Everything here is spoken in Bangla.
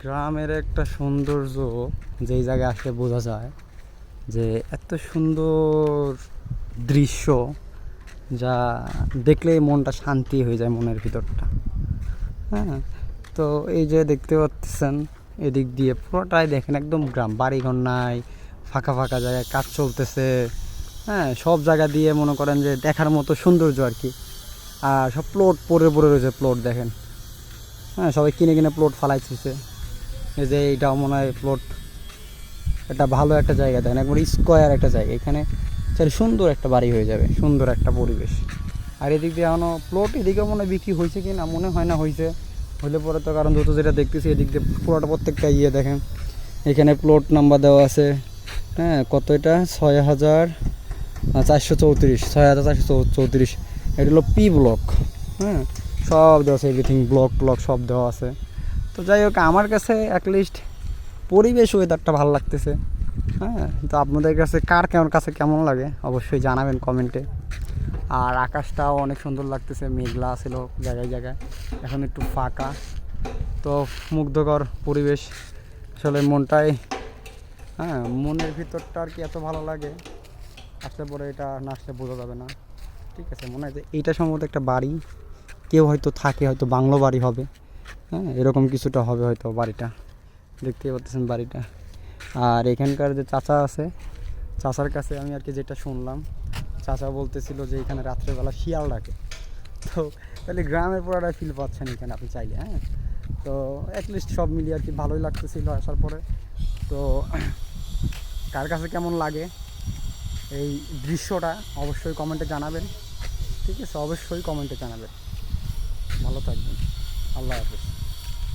গ্রামের একটা সৌন্দর্য যেই জায়গায় আসলে বোঝা যায় যে এত সুন্দর দৃশ্য, যা দেখলেই মনটা শান্তি হয়ে যায়, মনের ভিতরটা। হ্যাঁ, তো এই যে দেখতে পাচ্ছেন, এদিক দিয়ে পুরোটাই দেখেন একদম গ্রাম, বাড়িঘর নাই, ফাঁকা ফাঁকা জায়গায় কাজ চলতেছে। হ্যাঁ, সব জায়গা দিয়ে মনে করেন যে দেখার মতো সৌন্দর্য আর কি। আর সব প্লট পড়ে পড়ে রয়েছে, প্লট দেখেন। হ্যাঁ, সবাই কিনে কিনে প্লট ফালাইছে। এই যে এইটাও মনে হয় প্লট। এটা ভালো একটা জায়গা, দেখেন একবার স্কোয়ার একটা জায়গা, এখানে সুন্দর একটা বাড়ি হয়ে যাবে, সুন্দর একটা পরিবেশ। আর এদিক দিয়ে এখনও প্লট এদিকেও মনে হয় বিক্রি হয়েছে কি না, মনে হয় না হয়েছে। হলে পরে তো, কারণ যত যেটা দেখতেছি এদিক দিয়ে পুরোটা প্রত্যেকটা দেখেন, এখানে প্লট নাম্বার দেওয়া আছে। হ্যাঁ, কত এটা 6,434, 6,434। এটা হলো পি ব্লক। হ্যাঁ, সব দেওয়া আছে, এভরিথিং ব্লক ব্লক সব দেওয়া আছে। তো যাই হোক, আমার কাছে অ্যাটলিস্ট পরিবেশ ওয়েদারটা ভালো লাগতেছে। হ্যাঁ, তো আপনাদের কাছে কাছে কেমন লাগে অবশ্যই জানাবেন কমেন্টে। আর আকাশটাও অনেক সুন্দর লাগতেছে, মেঘলা ছিল জায়গায় জায়গায়, এখন একটু ফাঁকা। তো মুগ্ধকর পরিবেশ, আসলে মনটাই, হ্যাঁ, মনের ভিতরটা আর কি এত ভালো লাগে, আসলে পরে এটা না আসলে বোঝা যাবে না। ঠিক আছে, মনে হয় যে এইটা সম্ভবত একটা বাড়ি, কেউ হয়তো থাকে, হয়তো বাংলো বাড়ি হবে। হ্যাঁ, এরকম কিছুটা হবে হয়তো বাড়িটা, দেখতে পাচ্ছেন বাড়িটা। আর এখানকার যে চাচা আছে, চাচার কাছে আমি আর কি যেটা শুনলাম, চাচা বলতেছিল যে এখানে রাত্রেবেলা শিয়াল ডাকে। তো তাহলে গ্রামের পুরোটা ফিল পাচ্ছেন এখানে আপনি চাইলে। হ্যাঁ, তো অ্যাটলিস্ট সব মিলিয়ে আর কি ভালোই লাগতেছিল আসার পরে। তো কার কাছে কেমন লাগে এই দৃশ্যটা অবশ্যই কমেন্টে জানাবেন। ঠিক আছে, অবশ্যই কমেন্টে জানাবেন। ভালো থাকবেন, আল্লাহ হাফেজ।